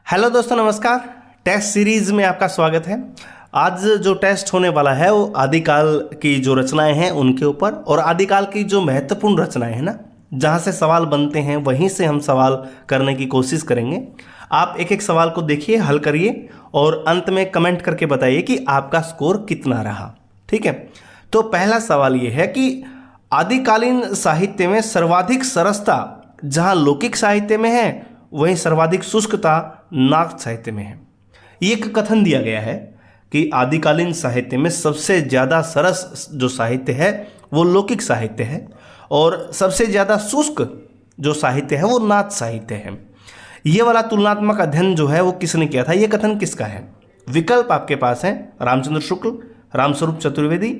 Hello दोस्तों, नमस्कार। Test series में आपका स्वागत है। आज जो टेस्ट होने वाला है वो आदिकाल की जो रचनाएं हैं उनके ऊपर, और आदिकाल की जो महत्वपूर्ण रचनाएं हैं ना, जहां से सवाल बनते हैं वहीं से हम सवाल करने की कोशिश करेंगे। आप एक एक सवाल को देखिए, हल करिए और अंत में कमेंट करके बताइए कि आपका स्कोर कितना रहा। ठीक है, तो पहला सवाल ये है कि आदिकालीन साहित्य में सर्वाधिक सरसता जहां लौकिक साहित्य में है, वहीं सर्वाधिक शुष्कता नाथ साहित्य में है। ये एक कथन दिया गया है कि आदिकालीन साहित्य में सबसे ज़्यादा सरस जो साहित्य है वो लौकिक साहित्य है, और सबसे ज़्यादा शुष्क जो साहित्य है वो नाथ साहित्य है। ये वाला तुलनात्मक अध्ययन जो है वो किसने किया था, ये कथन किसका है? विकल्प आपके पास हैं रामचंद्र शुक्ल, रामस्वरूप चतुर्वेदी,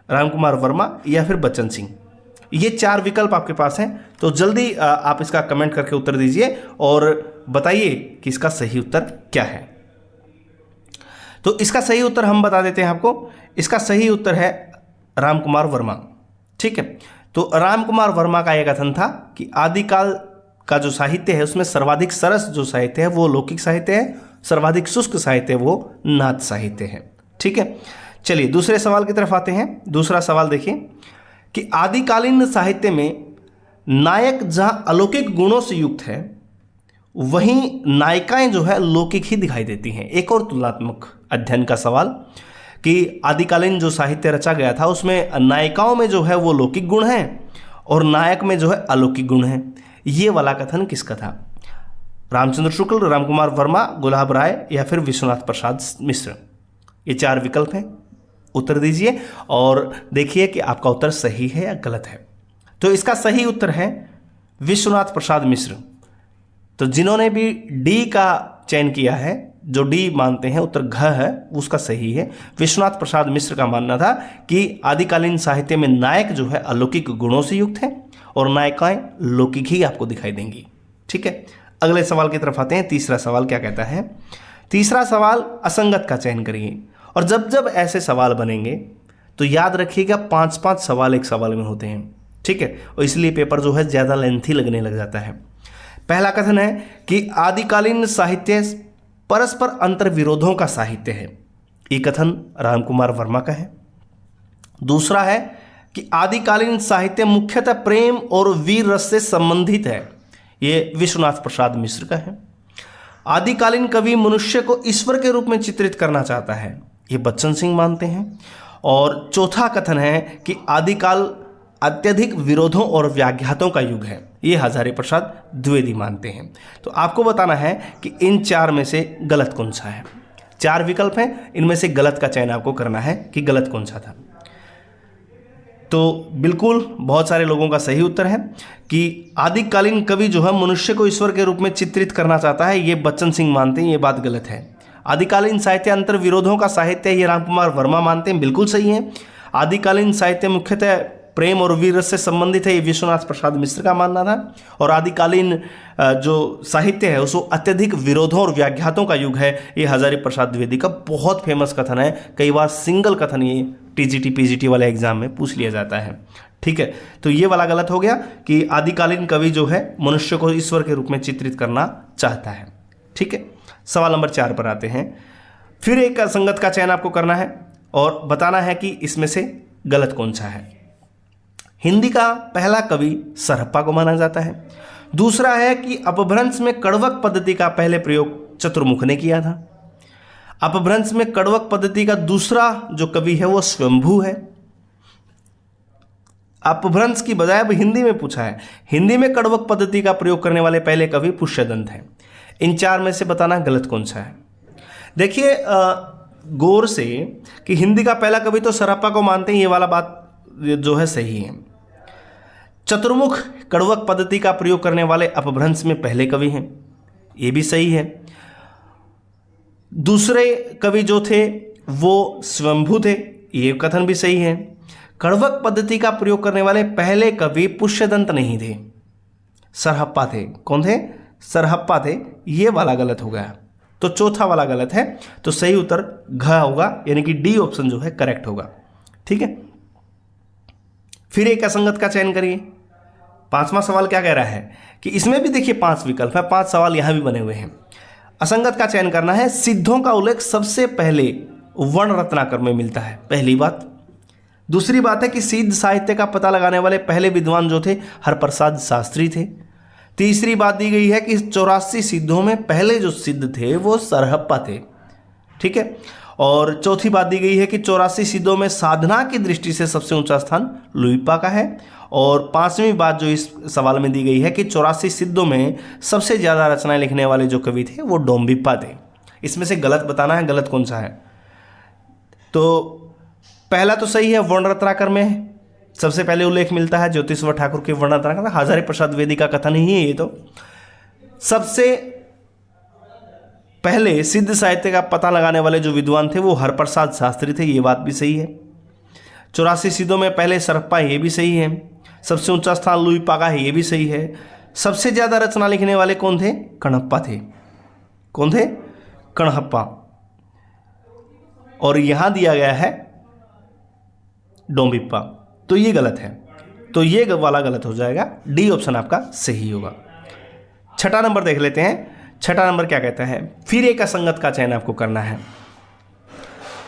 रामकुमार वर्मा या फिर बच्चन सिंह। ये चार विकल्प आपके पास हैं, तो जल्दी आप इसका कमेंट करके उत्तर दीजिए और बताइए कि इसका सही उत्तर क्या है। तो इसका सही उत्तर हम बता देते हैं आपको। इसका सही उत्तर है रामकुमार वर्मा। ठीक है, तो रामकुमार वर्मा का यह कथन था कि आदिकाल का जो साहित्य है उसमें सर्वाधिक सरस जो साहित्य है वो लौकिक साहित्य है, सर्वाधिक शुष्क साहित्य वो नाथ साहित्य है। ठीक है, चलिए दूसरे सवाल की तरफ आते हैं। दूसरा सवाल देखिए कि आदिकालीन साहित्य में नायक जहां अलौकिक गुणों से युक्त है, वहीं नायिकाएं जो है लौकिक ही दिखाई देती हैं। एक और तुलनात्मक अध्ययन का सवाल कि आदिकालीन जो साहित्य रचा गया था उसमें नायिकाओं में जो है वो लौकिक गुण हैं और नायक में जो है अलौकिक गुण हैं। ये वाला कथन किसका था? रामचंद्र शुक्ल, रामकुमार वर्मा, गुलाब राय या फिर विश्वनाथ प्रसाद मिश्र। ये चार विकल्प हैं, उत्तर दीजिए और देखिए कि आपका उत्तर सही है या गलत है। तो इसका सही उत्तर है विश्वनाथ प्रसाद मिश्र। तो जिन्होंने भी डी का चयन किया है, जो डी मानते हैं उत्तर घ है, उसका सही है। विश्वनाथ प्रसाद मिश्र का मानना था कि आदिकालीन साहित्य में नायक जो है अलौकिक गुणों से युक्त है और नायिकाएं लौकिक ही आपको दिखाई देंगी। ठीक है, अगले सवाल की तरफ आते हैं। तीसरा सवाल क्या कहता है? तीसरा सवाल असंगत का चयन करिए। और जब जब ऐसे सवाल बनेंगे तो याद रखिएगा 5-5 सवाल एक सवाल में होते हैं। ठीक है, और इसलिए पेपर जो है ज़्यादा लेंथी लगने लग जाता है। पहला कथन है कि आदिकालीन साहित्य परस्पर अंतर विरोधों का साहित्य है। ये कथन रामकुमार वर्मा का है। दूसरा है कि आदिकालीन साहित्य मुख्यतः प्रेम और वीर रस से संबंधित है। ये विश्वनाथ प्रसाद मिश्र का है। आदिकालीन कवि मनुष्य को ईश्वर के रूप में चित्रित करना चाहता है, ये बच्चन सिंह मानते हैं। और चौथा कथन है कि आदिकाल अत्यधिक विरोधों और व्याघातों का युग है, ये हजारी प्रसाद द्विवेदी मानते हैं। तो आपको बताना है कि इन चार में से गलत कौन सा है। चार विकल्प हैं, इनमें से गलत का चयन आपको करना है कि गलत कौन सा था। तो बिल्कुल बहुत सारे लोगों का सही उत्तर है कि आदिकालीन कवि जो है मनुष्य को ईश्वर के रूप में चित्रित करना चाहता है, ये बच्चन सिंह मानते हैं। ये बात गलत है। आदिकालीन साहित्य अंतर विरोधों का साहित्य, ये रामकुमार वर्मा मानते हैं, बिल्कुल सही है। आदिकालीन साहित्य मुख्यतः प्रेम और वीर रस से संबंधित है, ये विश्वनाथ प्रसाद मिश्र का मानना था। और आदिकालीन जो साहित्य है उसको अत्यधिक विरोधों और व्याघातों का युग है, ये हजारी प्रसाद द्विवेदी का बहुत फेमस कथन है। कई बार सिंगल कथन ये टीजीटी पीजीटी वाले एग्जाम में पूछ लिया जाता है। ठीक है, तो ये वाला गलत हो गया कि आदिकालीन कवि जो है मनुष्य को ईश्वर के रूप में चित्रित करना चाहता है। ठीक है, सवाल नंबर 4 पर आते हैं। फिर एक असंगत का चयन आपको करना है और बताना है कि इसमें से गलत कौन सा है। हिंदी का पहला कवि सरहप्पा को माना जाता है। दूसरा है कि अपभ्रंश में कड़वक पद्धति का पहले प्रयोग चतुर्मुख ने किया था। अपभ्रंश में कड़वक पद्धति का दूसरा जो कवि है वो स्वयंभू है। अपभ्रंश की बजाय अब हिंदी में पूछा है, हिंदी में कड़वक पद्धति का प्रयोग करने वाले पहले कवि पुष्यदंत हैं। इन चार में से बताना गलत कौन सा है। देखिए गौर से कि हिंदी का पहला कवि तो सरहप्पा को मानते हैं, ये वाला बात जो है सही है। चतुर्मुख कड़वक पद्धति का प्रयोग करने वाले अपभ्रंश में पहले कवि हैं, ये भी सही है। दूसरे कवि जो थे वो स्वयंभू थे, ये कथन भी सही है। कड़वक पद्धति का प्रयोग करने वाले पहले कवि पुष्यदंत नहीं थे, सरहप्पा थे। कौन थे? सरहप्पा थे। ये वाला गलत हो गया, तो चौथा वाला गलत है। तो सही उत्तर घ होगा, यानी कि डी ऑप्शन जो है करेक्ट होगा। ठीक है, फिर एक असंगत का चयन करिए। 5वां सवाल क्या कह रहा है कि इसमें भी देखिए 5 विकल्प है, 5 सवाल यहां भी बने हुए हैं। असंगत का चयन करना है। सिद्धों का उल्लेख सबसे पहले वर्ण रत्नाकर में मिलता है, पहली बात। दूसरी बात है कि सिद्ध साहित्य का पता लगाने वाले पहले विद्वान जो थे हरप्रसाद शास्त्री थे। तीसरी बात दी गई है कि 84 सिद्धों में पहले जो सिद्ध थे वो सरहप्पा थे, ठीक है। और चौथी बात दी गई है कि 84 सिद्धों में साधना की दृष्टि से सबसे ऊंचा स्थान लुइपा का है। और पांचवी बात जो इस सवाल में दी गई है कि 84 सिद्धों में सबसे ज़्यादा रचनाएं लिखने वाले जो कवि थे वो डोम्बिप्पा थे। इसमें से गलत बताना है, गलत कौन सा है। तो पहला तो सही है, वर्ण रत्नाकर में सबसे पहले उल्लेख मिलता है ज्योतिषवर ठाकुर के वर्ण रत्नाकर, हजारी प्रसाद द्विवेदी का कथन ही है ये। तो सबसे पहले सिद्ध साहित्य का पता लगाने वाले जो विद्वान थे वो हरप्रसाद शास्त्री थे, ये बात भी सही है। 84 सिद्धों में पहले सरहप्पा, ये भी सही है। सबसे ऊंचा स्थान लुइपा का है, ये भी सही है। सबसे ज्यादा रचना लिखने वाले कौन थे? कणप्पा थे। कौन थे? कणप्पा। और यहां दिया गया है डोम्बिप्पा, तो ये गलत है। तो ये वाला गलत हो जाएगा, डी ऑप्शन आपका सही होगा। छठा नंबर देख लेते हैं। छठा नंबर क्या कहता है? फिर एक असंगत का चयन आपको करना है।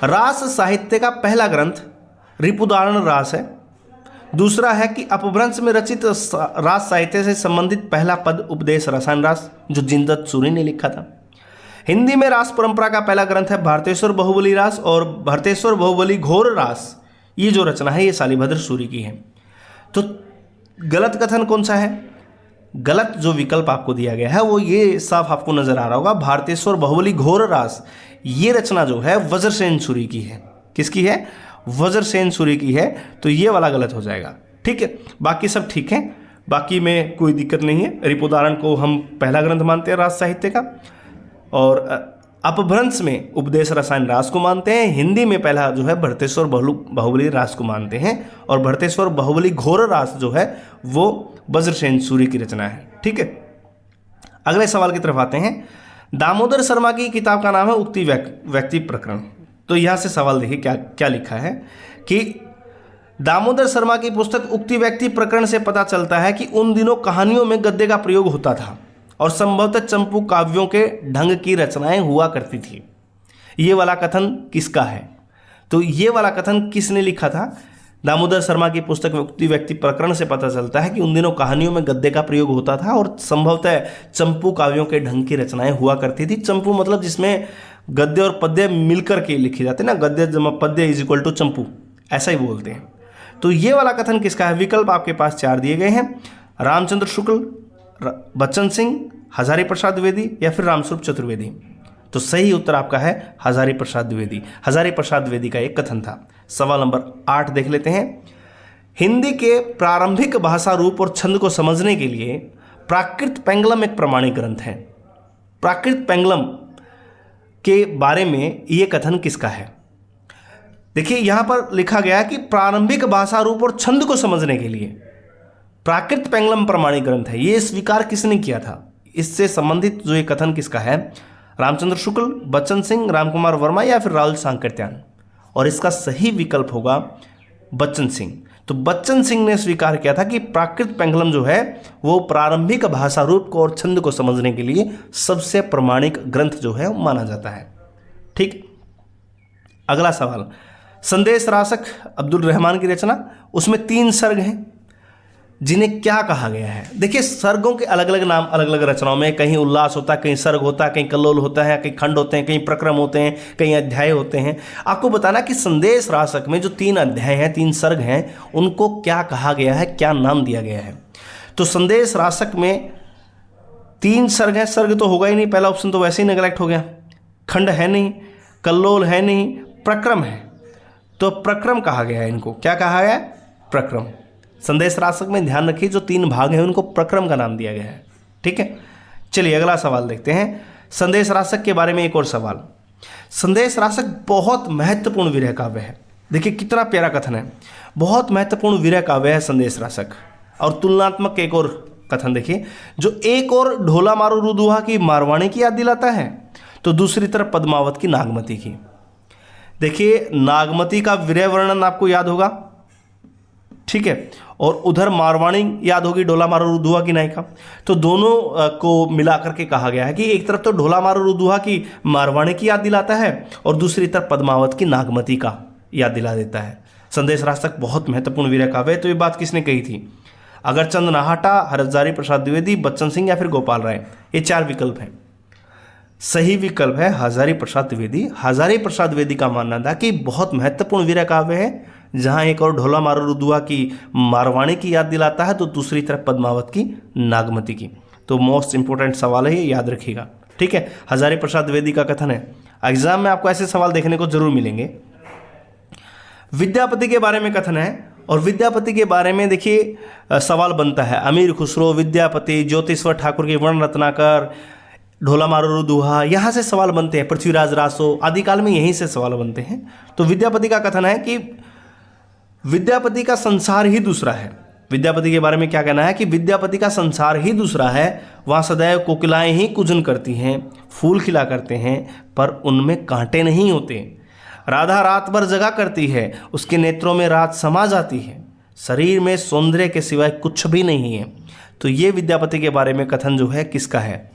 रास साहित्य का पहला ग्रंथ रिपुदारण रास है। दूसरा है कि अपभ्रंश में रचित रास साहित्य से संबंधित पहला पद उपदेश रसायन रास, जो जिनदत्त सूरी ने लिखा था। हिंदी में रास परंपरा का पहला ग्रंथ है भारतेश्वर बाहुबली रास, और भारतेश्वर बाहुबली घोर रास, ये जो रचना है ये शालिभद्र सूरी की है। तो गलत कथन कौन सा है? गलत जो विकल्प आपको दिया गया है वो ये साफ आपको नजर आ रहा होगा, भारतेश्वर बाहुबली घोर रास, ये रचना जो है वज्रसेन सूरी की है। किसकी है? वज्रसेन सूरी की है। तो ये वाला गलत हो जाएगा, ठीक है। बाकी सब ठीक है, बाकी में कोई दिक्कत नहीं है। रिपुदारण को हम पहला ग्रंथ मानते हैं रास साहित्य का, और अपभ्रंश में उपदेश रसायन रास को मानते हैं। हिंदी में पहला जो है भरतेश्वर बाहुबली रास को मानते हैं, और भरतेश्वर बाहुबली घोर रास जो है वो वज्रसेन सूरी की रचना है, ठीक है। अगले सवाल की तरफ आते हैं। दामोदर शर्मा की किताब का नाम है उक्ति व्यक्ति प्रकरण। तो यहां से सवाल देखिए क्या क्या लिखा है कि दामोदर शर्मा की पुस्तक उक्ति व्यक्ति प्रकरण से पता चलता है कि उन दिनों कहानियों में गद्य का प्रयोग होता था और संभवतः चंपू काव्यों के ढंग की रचनाएं हुआ करती थी। ये वाला कथन किसका है? तो ये वाला कथन किसने लिखा था? दामोदर शर्मा की पुस्तक उक्ति व्यक्ति प्रकरण से पता चलता है कि उन दिनों कहानियों में गद्य का प्रयोग होता था और संभवतः चंपू काव्यों के ढंग की रचनाएं हुआ करती थी। चंपू मतलब जिसमें गद्य और पद्य मिलकर के लिखे जाते हैं ना, गद्य जमा पद्य इज इक्वल टू चंपू, ऐसा ही बोलते हैं। तो ये वाला कथन किसका है? विकल्प आपके पास 4 दिए गए हैं, रामचंद्र शुक्ल, बच्चन सिंह, हजारी प्रसाद द्विवेदी या फिर रामस्वरूप चतुर्वेदी। तो सही उत्तर आपका है हजारी प्रसाद द्विवेदी। हजारी प्रसाद द्विवेदी का एक कथन था। सवाल नंबर 8 देख लेते हैं। हिंदी के प्रारंभिक भाषा रूप और छंद को समझने के लिए प्राकृत पेंगलम एक प्रमाणिक ग्रंथ है। प्राकृत पेंगलम के बारे में ये कथन किसका है? देखिए यहां पर लिखा गया कि प्रारंभिक भाषा रूप और छंद को समझने के लिए प्राकृत पेंगलम प्रमाणिक ग्रंथ है। ये स्वीकार किसने किया था? इससे संबंधित जो ये कथन किसका है? रामचंद्र शुक्ल, बच्चन सिंह, रामकुमार वर्मा या फिर राहुल सांकृत्यायन। और इसका सही विकल्प होगा बच्चन सिंह। तो बच्चन सिंह ने स्वीकार किया था कि प्राकृत पेंगलम जो है वो प्रारंभिक भाषा रूप को और छंद को समझने के लिए सबसे प्रमाणिक ग्रंथ जो है वो माना जाता है, ठीक। अगला सवाल, संदेश रासक अब्दुल रहमान की रचना, उसमें 3 सर्ग हैं जिन्हें क्या कहा गया है? देखिए सर्गों के अलग अलग नाम अलग अलग रचनाओं में, कहीं उल्लास होता है, कहीं सर्ग होता है, कहीं कल्लोल होता है, कहीं खंड होते हैं, कहीं प्रक्रम होते हैं, कहीं अध्याय होते हैं। आपको बताना कि संदेश रासक में जो 3 अध्याय हैं, 3 सर्ग हैं, उनको क्या कहा गया है, क्या नाम दिया गया है? तो संदेश रासक में 3 सर्ग हैं। सर्ग तो होगा ही नहीं, पहला ऑप्शन तो वैसे ही नेगलेक्ट हो गया। खंड है नहीं, कल्लोल है नहीं, प्रक्रम है। तो प्रक्रम कहा गया है इनको। क्या कहा गया? प्रक्रम। संदेश रासक में ध्यान रखिए जो 3 भाग हैं उनको प्रक्रम का नाम दिया गया है, ठीक है। चलिए अगला सवाल देखते हैं। संदेश रासक के बारे में एक और सवाल। संदेश रासक बहुत महत्वपूर्ण विरह काव्य है। देखिए कितना प्यारा कथन है, बहुत महत्वपूर्ण विरह काव्य है संदेश रासक। और तुलनात्मक एक और कथन देखिए, जो एक और ढोला मारो रुदुहा की मारवाणी की याद दिलाता है, तो दूसरी तरफ पद्मावत की नागमती की। देखिए नागमती का विरह वर्णन आपको याद होगा, ठीक है। और उधर मारवाणी याद होगी, ढोला मारो रुदुआ की नायिका। तो दोनों को मिला करके कहा गया है कि एक तरफ तो ढोला मारो रुदुआ की मारवाणी की याद दिलाता है और दूसरी तरफ पद्मावत की नागमती का याद दिला देता है। संदेश राज तक बहुत महत्वपूर्ण वीर काव्य है। तो ये बात किसने कही थी? अगरचंद नाहटा, हरजारी प्रसाद द्विवेदी, बच्चन सिंह या फिर गोपाल राय। ये 4 विकल्प हैं। सही विकल्प है हजारी प्रसाद द्विवेदी। हजारी प्रसाद द्विवेदी का मानना था कि बहुत महत्वपूर्ण वीर काव्य है, जहां एक और ढोला मारो रुदुआ की मारवाणी की याद दिलाता है तो दूसरी तरफ पद्मावत की नागमती की। तो मोस्ट इंपोर्टेंट सवाल है, ये याद रखिएगा, ठीक है। हजारी प्रसाद द्विवेदी का कथन है। एग्जाम में आपको ऐसे सवाल देखने को जरूर मिलेंगे। विद्यापति के बारे में कथन है और विद्यापति के बारे में देखिए सवाल बनता है। अमीर खुसरो, विद्यापति, ज्योतिश्वर ठाकुर की वर्ण रत्नाकर, ढोला मारो रुदुहा, यहाँ से सवाल बनते हैं। पृथ्वीराज रासो, आदिकाल में यहीं से सवाल बनते हैं। तो विद्यापति का कथन है कि विद्यापति का संसार ही दूसरा है। विद्यापति के बारे में क्या कहना है कि विद्यापति का संसार ही दूसरा है। वहाँ सदैव कोकिलाएं ही कूजन करती हैं, फूल खिला करते हैं, पर उनमें कांटे नहीं होते। राधा रात भर जगा करती है, उसके नेत्रों में रात समा जाती है। शरीर में सौंदर्य के सिवाय कुछ भी नहीं है। तो ये विद्यापति के बारे में कथन जो है किसका है?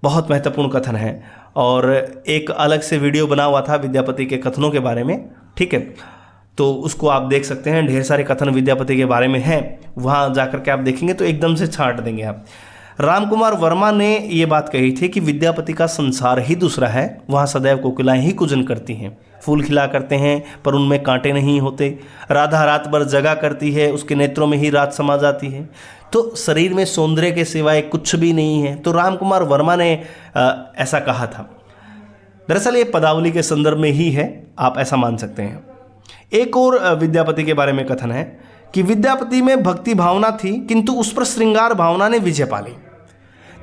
बहुत महत्वपूर्ण कथन है और एक अलग से वीडियो बना हुआ था विद्यापति के कथनों के बारे में, ठीक है। तो उसको आप देख सकते हैं। ढेर सारे कथन विद्यापति के बारे में हैं, वहाँ जाकर के आप देखेंगे तो एकदम से छांट देंगे आप। रामकुमार वर्मा ने ये बात कही थी कि विद्यापति का संसार ही दूसरा है। वहाँ सदैव कोकिलाएं ही कूजन करती हैं, फूल खिला करते हैं, पर उनमें कांटे नहीं होते। राधा रात भर जगा करती है, उसके नेत्रों में ही रात समा जाती है। तो शरीर में सौंदर्य के सिवाय कुछ भी नहीं है। तो रामकुमार वर्मा ने ऐसा कहा था। दरअसल ये पदावली के संदर्भ में ही है, आप ऐसा मान सकते हैं। एक और विद्यापति के बारे में कथन है कि विद्यापति में भक्ति भावना थी, किंतु उस पर श्रृंगार भावना ने विजय पा ली।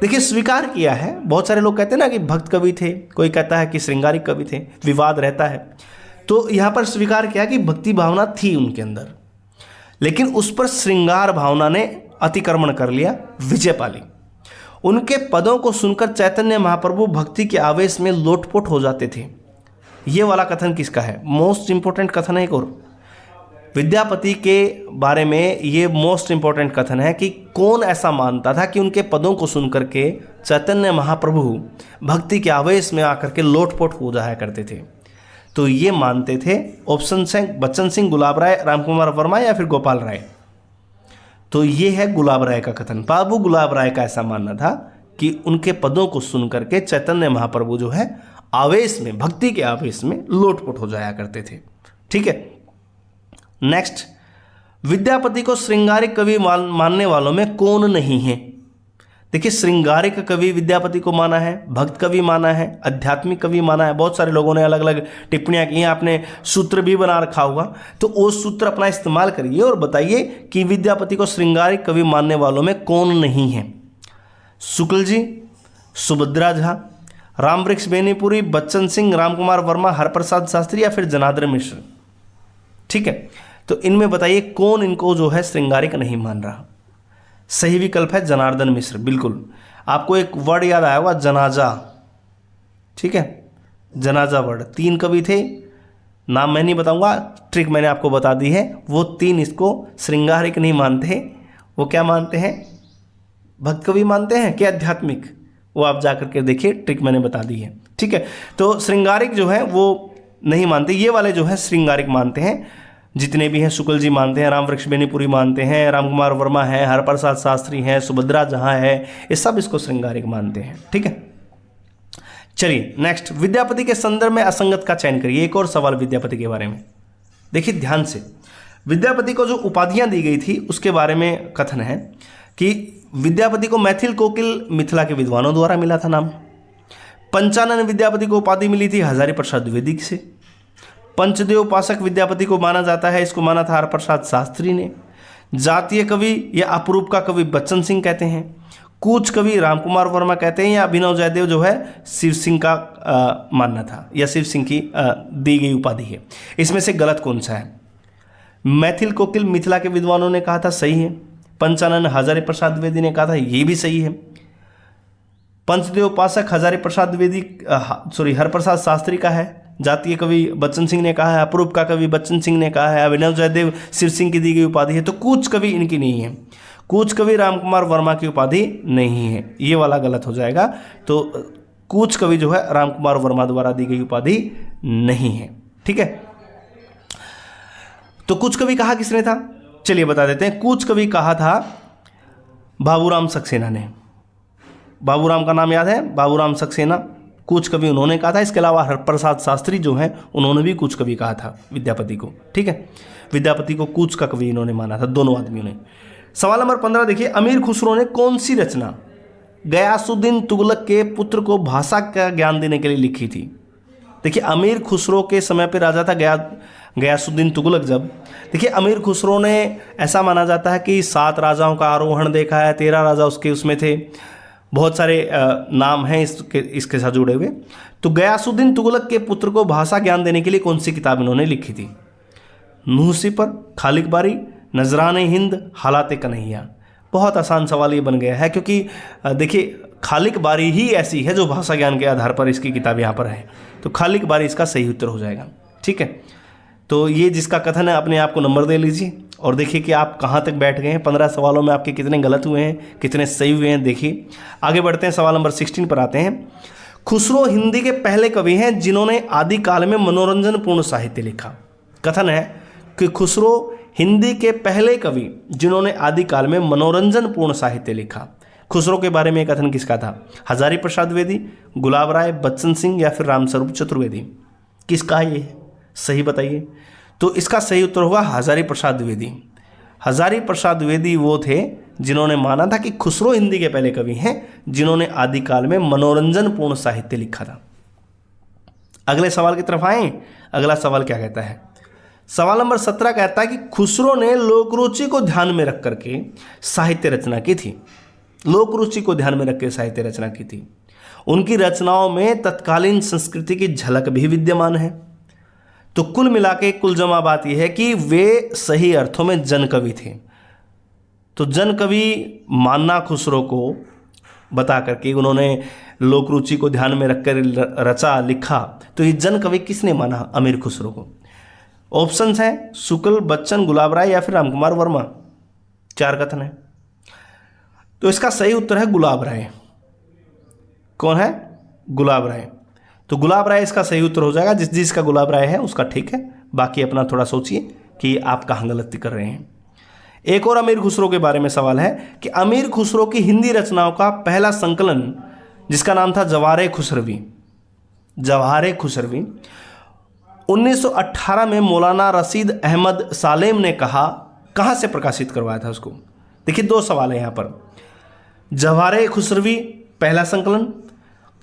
देखिए, स्वीकार किया है। बहुत सारे लोग कहते हैं ना कि भक्त कवि थे, कोई कहता है कि श्रृंगारिक कवि थे, विवाद रहता है। तो यहाँ पर स्वीकार किया कि भक्ति भावना थी उनके अंदर, लेकिन उस पर श्रृंगार भावना ने अतिक्रमण कर लिया, विजय पा ली। उनके पदों को सुनकर चैतन्य महाप्रभु भक्ति के आवेश में लोटपोट हो जाते थे। ये वाला कथन किसका है? मोस्ट इंपोर्टेंट कथन है। एक और विद्यापति के बारे में ये मोस्ट इंपोर्टेंट कथन है कि कौन ऐसा मानता था कि उनके पदों को सुनकर के चैतन्य महाप्रभु भक्ति के आवेश में आकर के लोटपोट हो जाया करते थे। तो ये मानते थे ऑप्शन से बच्चन सिंह, गुलाब राय, रामकुमार वर्मा या फिर गोपाल राय। तो ये है गुलाब राय का कथन। बाबू गुलाब राय का ऐसा मानना था कि उनके पदों को सुन करके चैतन्य महाप्रभु जो है आवेश में, भक्ति के आवेश में लोटपोट हो जाया करते थे, ठीक है। नेक्स्ट, विद्यापति को श्रृंगारिक कवि मानने वालों में कौन नहीं है? देखिए, श्रृंगारिक कवि विद्यापति को माना है, भक्त कवि माना है, आध्यात्मिक कवि माना है। बहुत सारे लोगों ने अलग अलग टिप्पणियां की हैं, आपने सूत्र भी बना रखा होगा, तो वो सूत्र अपना इस्तेमाल करिए और बताइए कि विद्यापति को श्रृंगारिक कवि मानने वालों में कौन नहीं है। शुक्ल जी, सुभद्रा झा, रामवृक्ष बेनीपुरी, बच्चन सिंह, रामकुमार वर्मा, हरप्रसाद शास्त्री या फिर जनार्दन मिश्र, ठीक है। तो इनमें बताइए कौन इनको जो है श्रृंगारिक नहीं मान रहा। सही विकल्प है जनार्दन मिश्र, बिल्कुल। आपको एक वर्ड याद आया होगा, जनाजा, ठीक है, जनाजा वर्ड। 3 कवि थे, नाम मैं नहीं बताऊंगा, ट्रिक मैंने आपको बता दी है। वो 3 इसको श्रृंगारिक नहीं मानते। वो क्या मानते हैं? भक्त कवि मानते हैं कि आध्यात्मिक? वो आप जाकर के देखिए, ट्रिक मैंने बता दी है, ठीक है। तो श्रृंगारिक जो है वो नहीं मानते, ये वाले जो है श्रृंगारिक मानते हैं। जितने भी हैं, शुक्ल जी मानते हैं, रामवृक्ष बेनीपुरी मानते हैं, रामकुमार वर्मा है, हरप्रसाद शास्त्री हैं, सुभद्रा जहाँ है, ये सब इसको श्रृंगारिक मानते हैं, ठीक है। चलिए नेक्स्ट, विद्यापति के संदर्भ में असंगत का चयन करिए। एक और सवाल विद्यापति के बारे में, देखिए ध्यान से। विद्यापति को जो उपाधियां दी गई थी उसके बारे में कथन है कि विद्यापति को मैथिल कोकिल मिथिला के विद्वानों द्वारा मिला था नाम। पंचानन विद्यापति को उपाधि मिली थी हजारी प्रसाद द्विवेदी से। पंचदेव उपासक विद्यापति को माना जाता है, इसको माना था हरप्रसाद शास्त्री ने। जातीय कवि या अपरूप का कवि बच्चन सिंह कहते हैं। कूच कवि रामकुमार वर्मा कहते हैं, या अभिनव जयदेव जो है शिव सिंह का मानना था, या शिव सिंह की दी गई उपाधि है। इसमें से गलत कौन सा है? मैथिल कोकिल मिथिला के विद्वानों ने कहा था, सही है। पंचानन हजारी प्रसाद द्विवेदी ने कहा था, ये भी सही है। पंचदेव उपासक हजारी प्रसाद द्विवेदी हरप्रसाद शास्त्री का है, जातीय कवि बच्चन सिंह ने कहा है, अपूर्व का कवि बच्चन सिंह ने कहा है, अभिनव जयदेव सिर सिंह की दी गई उपाधि है। तो कूच कवि इनकी नहीं है, कूच कवि रामकुमार वर्मा की उपाधि नहीं है, ये वाला गलत हो जाएगा। तो कूच कवि जो है रामकुमार वर्मा द्वारा दी गई उपाधि नहीं है, ठीक है। तो कूच कवि कहा किसने था, चलिए बता देते हैं। कूच कवि कहा था बाबूराम सक्सेना ने। बाबूराम का नाम याद है, बाबूराम सक्सेना कूच कवि उन्होंने कहा था। इसके अलावा हरप्रसाद शास्त्री जो हैं उन्होंने भी कूच कवि कहा था विद्यापति को, ठीक है। विद्यापति को कूच का कवि इन्होंने माना था, दोनों आदमियों ने। सवाल नंबर 15 देखिए, अमीर खुसरो ने कौन सी रचना गयासुद्दीन तुगलक के पुत्र को भाषा का ज्ञान देने के लिए लिखी थी। देखिए अमीर खुसरो के समय पर राजा था गयासुद्दीन तुगलक। जब देखिए अमीर खुसरो ने, ऐसा माना जाता है कि 7 राजाओं का आरोहण देखा है, 13 राजा उसमें थे, बहुत सारे नाम हैं इसके साथ जुड़े हुए। तो गयासुद्दीन तुगलक के पुत्र को भाषा ज्ञान देने के लिए कौन सी किताब इन्होंने लिखी थी। नूहसीपर, खालिक बारी, नजराने हिंद, हालाते कन्हैया। बहुत आसान सवाल ये बन गया है, क्योंकि देखिए खालिक बारी ही ऐसी है जो भाषा ज्ञान के आधार पर इसकी किताब यहाँ पर है। तो खालिक बारी इसका सही उत्तर हो जाएगा, ठीक है। तो ये जिसका कथन है अपने आप को नंबर दे लीजिए और देखिए कि आप कहाँ तक बैठ गए हैं। 15 सवालों में आपके कितने गलत हुए हैं, कितने सही हुए हैं, देखिए। आगे बढ़ते हैं, सवाल नंबर 16 पर आते हैं। खुसरो हिंदी के पहले कवि हैं जिन्होंने आदिकाल में मनोरंजन पूर्ण साहित्य लिखा। कथन है कि खुसरो हिंदी के पहले कवि जिन्होंने आदिकाल में मनोरंजन पूर्ण साहित्य लिखा। खुसरो के बारे में यह कथन किसका था। हजारी प्रसाद द्विवेदी, गुलाब राय, बच्चन सिंह या फिर रामस्वरूप चतुर्वेदी। किसका है ये, सही बताइए। तो इसका सही उत्तर होगा हजारी प्रसाद द्विवेदी। हजारी प्रसाद द्विवेदी वो थे जिन्होंने माना था कि खुसरो हिंदी के पहले कवि हैं जिन्होंने आदिकाल में मनोरंजन पूर्ण साहित्य लिखा था। अगले सवाल की तरफ आए। अगला सवाल क्या कहता है, सवाल नंबर 17 कहता है कि खुसरो ने लोकरुचि को ध्यान में रख करके साहित्य रचना की थी। लोकरुचि को ध्यान में रख के साहित्य रचना की थी। उनकी रचनाओं में तत्कालीन संस्कृति की झलक भी विद्यमान है। तो कुल मिला के कुल जमा बात यह है कि वे सही अर्थों में जनकवि थे। तो जनकवि मानना खुसरो को बता करके उन्होंने लोकरुचि को ध्यान में रखकर रचा लिखा। तो ये जनकवि किसने माना, अमीर खुसरो को। ऑप्शंस हैं शुक्ल, बच्चन, गुलाब राय या फिर रामकुमार वर्मा। 4 कथन है। तो इसका सही उत्तर है गुलाब राय। कौन है, गुलाब राय। तो गुलाब राय इसका सही उत्तर हो जाएगा। जिसका गुलाब राय है उसका ठीक है, बाकी अपना थोड़ा सोचिए कि आप कहाँ गलती कर रहे हैं। एक और अमीर खुसरो के बारे में सवाल है कि अमीर खुसरो की हिंदी रचनाओं का पहला संकलन जिसका नाम था जवाहरे खुसरवी, 1918 में मौलाना रशीद अहमद सालेम ने कहाँ से प्रकाशित करवाया था उसको। देखिए 2 सवाल है यहाँ पर। जवाहरे खुसरवी पहला संकलन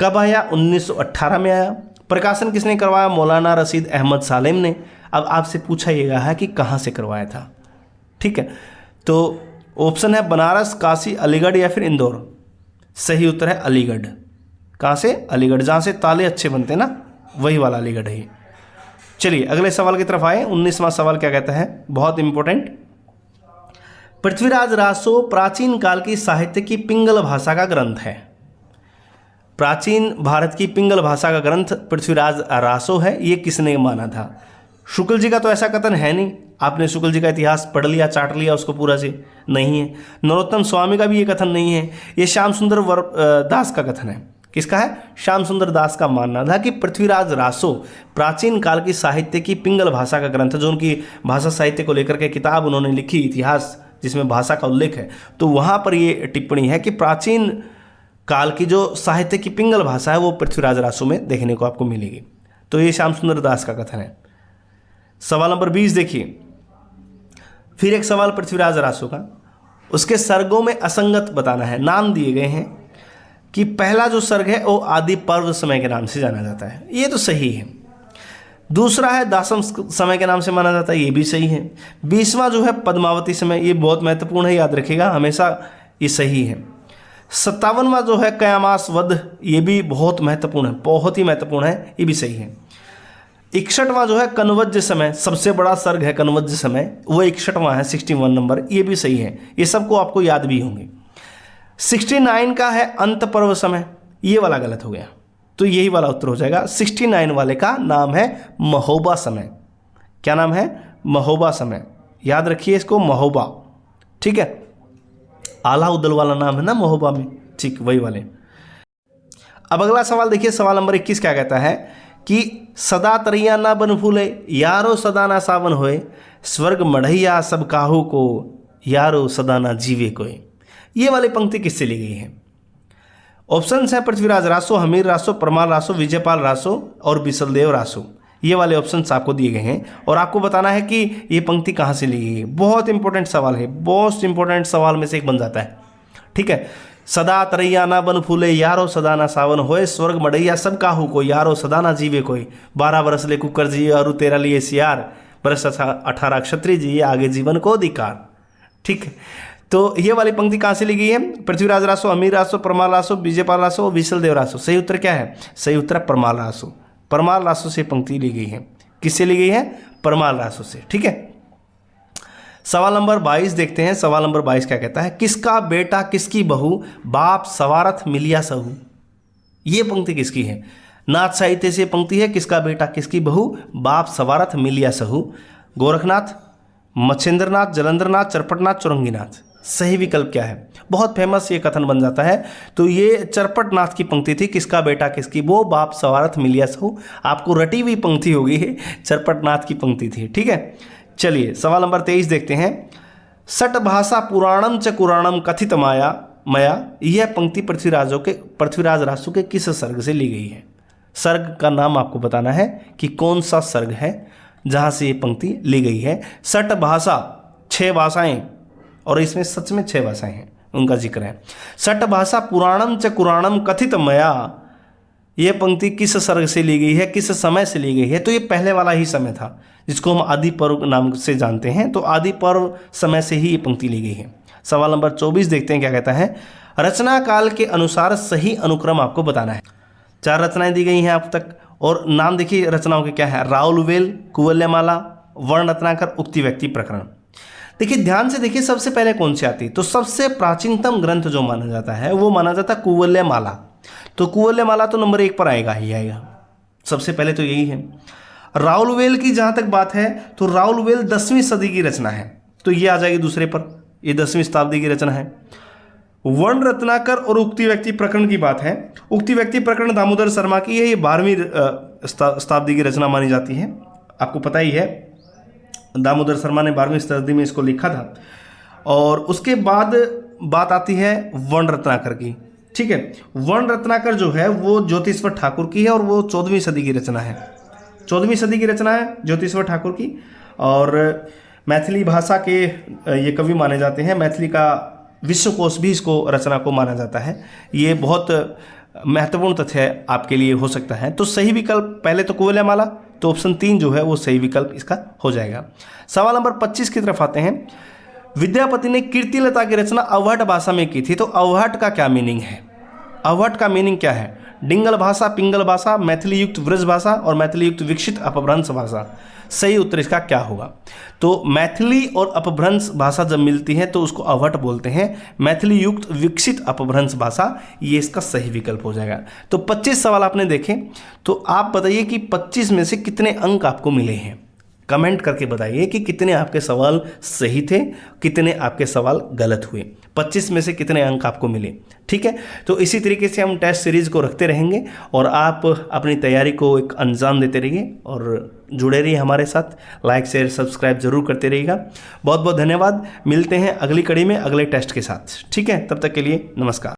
कब आया, 1918 में आया। प्रकाशन किसने करवाया, मौलाना रशीद अहमद सालेम ने। अब आपसे पूछा यह है कि कहाँ से करवाया था, ठीक है। तो ऑप्शन है बनारस, काशी, अलीगढ़ या फिर इंदौर। सही उत्तर है अलीगढ़। कहाँ से, अलीगढ़, जहाँ से ताले अच्छे बनते हैं ना, वही वाला अलीगढ़ है। चलिए अगले सवाल की तरफ आए। 19वां सवाल क्या कहता है, बहुत इंपॉर्टेंट। पृथ्वीराज रासो प्राचीन काल की साहित्य की पिंगल भाषा का ग्रंथ है। प्राचीन भारत की पिंगल भाषा का ग्रंथ पृथ्वीराज रासो है, ये किसने माना था। शुक्ल जी का तो ऐसा कथन है नहीं, आपने शुक्ल जी का इतिहास पढ़ लिया, चाट लिया उसको पूरा से, नहीं है। नरोत्तम स्वामी का भी ये कथन नहीं है। ये श्याम सुंदर दास का कथन है। किसका है, श्याम सुंदर दास का मानना था कि पृथ्वीराज रासो प्राचीन काल की साहित्य की पिंगल भाषा का ग्रंथ, जो उनकी भाषा साहित्य को लेकर के किताब उन्होंने लिखी, इतिहास जिसमें भाषा का उल्लेख है, तो वहाँ पर ये टिप्पणी है कि प्राचीन काल की जो साहित्य की पिंगल भाषा है वो पृथ्वीराज रासो में देखने को आपको मिलेगी। तो ये श्याम सुंदर दास का कथन है। सवाल नंबर 20 देखिए, फिर एक सवाल पृथ्वीराज रासो का। उसके सर्गों में असंगत बताना है। नाम दिए गए हैं कि पहला जो सर्ग है वो आदि पर्व समय के नाम से जाना जाता है, ये तो सही है। दूसरा है दासम समय के नाम से माना जाता है, ये भी सही है। 20वां जो है पद्मावती समय, ये बहुत महत्वपूर्ण है, याद रखिएगा हमेशा, ये सही है। 57वां जो है कयामास वध, ये भी बहुत महत्वपूर्ण है, बहुत ही महत्वपूर्ण है, ये भी सही है। 61वां जो है कनवज्य समय, सबसे बड़ा सर्ग है कनवज्य समय, वो 61वां है, 61 नंबर, ये भी सही है। ये सबको आपको याद भी होंगे। 69 का है अंत पर्व समय, ये वाला गलत हो गया। तो यही वाला उत्तर हो जाएगा। 69 वाले का नाम है महोबा समय। क्या नाम है? महोबा समय। याद रखिए इसको, महोबा। ठीक है, आला उदल वाला नाम है ना महोबा में, ठीक वही वाले। अब अगला सवाल देखिए, सवाल नंबर 21 क्या कहता है कि सदा तरैया ना बन फूले, यारो सदा ना सावन होए, स्वर्ग मढ़ैया सब काहू को, यारो सदा ना जीवे कोई। ये वाली पंक्ति किससे ली गई है? ऑप्शंस हैं पृथ्वीराज रासो, हमीर रासो, परमार रासो, विजयपाल रासो और बिसलदेव रासो। ये वाले ऑप्शंस आपको दिए गए हैं और आपको बताना है कि ये पंक्ति कहाँ से ली गई है। बहुत इंपॉर्टेंट सवाल है, मोस्ट इंपॉर्टेंट सवाल में से एक बन जाता है। ठीक है, सदा तरैया ना बन फूले, यारो सदा ना सावन होए, स्वर्ग मढ़ैया सब काहू को, यारो सदा ना जीवे कोई, 12 बरस ले कुकर जी और तेरा लिए सियार, बरस 18 क्षत्रिय जी, आगे जीवन को अधिकार। ठीक है, तो ये वाली पंक्ति कहाँ से ली गई है? पृथ्वीराज रासो, अमीर रासो, परमार रासो, विजयपाल रासो और विशलदेव रासो। सही उत्तर क्या है? सही उत्तर है परमार रासो। परमार रासो से पंक्ति ली गई है। किससे ली गई है? परमार रासो से। ठीक है, सवाल नंबर 22 देखते हैं। सवाल नंबर 22 क्या कहता है? किसका बेटा किसकी बहू, बाप सवारथ मिलिया सहू। ये पंक्ति किसकी है? नाथ साहित्य से पंक्ति है। किसका बेटा किसकी बहू, बाप सवारथ मिलिया सहू। गोरखनाथ, मच्छेंद्रनाथ, जलंधरनाथ, चरपटनाथ, चुरंगीनाथ। सही विकल्प क्या है? बहुत फेमस ये कथन बन जाता है। तो ये चरपटनाथ की पंक्ति थी, किसका बेटा किसकी वो, बाप सवारथ मिलिया सहू। आपको रटी हुई पंक्ति होगी, चरपटनाथ की पंक्ति थी। ठीक है, चलिए सवाल नंबर 23 देखते हैं। सट भाषा पुराणम च कुराणम कथित माया मया। यह पंक्ति पृथ्वीराज रासो के किस सर्ग से ली गई है? सर्ग का नाम आपको बताना है कि कौन सा सर्ग है जहां से ये पंक्ति ली गई है। सट भाषा, 6 भाषाएं, और इसमें सच में 6 भाषाएं हैं, उनका जिक्र है। सट भाषा पुराणम च कुराणम कथित मया, यह पंक्ति किस सर्ग से ली गई है, किस समय से ली गई है? तो ये पहले वाला ही समय था जिसको हम आदि पर्व नाम से जानते हैं। तो आदि पर्व समय से ही ये पंक्ति ली गई है। सवाल नंबर 24 देखते हैं क्या कहता है। रचना काल के अनुसार सही अनुक्रम आपको बताना है। 4 रचनाएं दी गई हैं आप तक और नाम देखिए रचनाओं के क्या है। राउलवेल, कुवल्यमाला, वर्ण रत्नाकर, उक्ति व्यक्ति प्रकरण। देखिए ध्यान से देखिए, सबसे पहले कौन सी आती है? तो सबसे प्राचीनतम ग्रंथ जो माना जाता है वो माना जाता है कुवल्यमाला। तो कुवल्यमाला तो नंबर 1 पर आएगा ही आएगा, सबसे पहले तो यही है। राउलवेल की जहां तक बात है तो राउलवेल 10वीं सदी की रचना है, तो ये आ जाएगी दूसरे पर, ये 10वीं शताब्दी की रचना है। वर्ण रत्नाकर और उक्ति व्यक्ति प्रकरण की बात है, उक्ति व्यक्ति प्रकरण दामोदर शर्मा की है, ये 12वीं शताब्दी की रचना मानी जाती है। आपको पता ही है दामोदर शर्मा ने 12वीं शताब्दी में इसको लिखा था। और उसके बाद बात आती है वर्ण रत्नाकर की। ठीक है, वर्ण रत्नाकर जो है वो ज्योतिश्वर ठाकुर की है और वो 14वीं सदी की रचना है। 14वीं सदी की रचना है ज्योतिश्वर ठाकुर की। और मैथिली भाषा के ये कवि माने जाते हैं। मैथिली का विश्वकोश भी इसको रचना को माना जाता है। ये बहुत महत्वपूर्ण तथ्य आपके लिए हो सकता है। तो सही विकल्प पहले तो कुवल्यमाला, तो ऑप्शन 3 जो है वो सही विकल्प इसका हो जाएगा। सवाल नंबर 25 की तरफ आते हैं। विद्यापति ने कीर्तिलता की रचना अवहट भाषा में की थी, तो अवहट का क्या मीनिंग है? अवहट का मीनिंग क्या है? डिंगल भाषा, पिंगल भाषा, मैथिली युक्त व्रज भाषा और मैथिली युक्त विकसित अपभ्रंश भाषा। सही उत्तर इसका क्या होगा? तो मैथिली और अपभ्रंश भाषा जब मिलती है तो उसको अवहट बोलते हैं। मैथिली युक्त विकसित अपभ्रंश भाषा, ये इसका सही विकल्प हो जाएगा। तो 25 सवाल आपने देखे, तो आप बताइए कि 25 में से कितने अंक आपको मिले हैं। कमेंट करके बताइए कि कितने आपके सवाल सही थे, कितने आपके सवाल गलत हुए, 25 में से कितने अंक आपको मिले। ठीक है, तो इसी तरीके से हम टेस्ट सीरीज़ को रखते रहेंगे और आप अपनी तैयारी को एक अंजाम देते रहिए और जुड़े रहिए हमारे साथ। लाइक शेयर सब्सक्राइब जरूर करते रहिएगा। बहुत बहुत धन्यवाद। मिलते हैं अगली कड़ी में अगले टेस्ट के साथ। ठीक है, तब तक के लिए नमस्कार।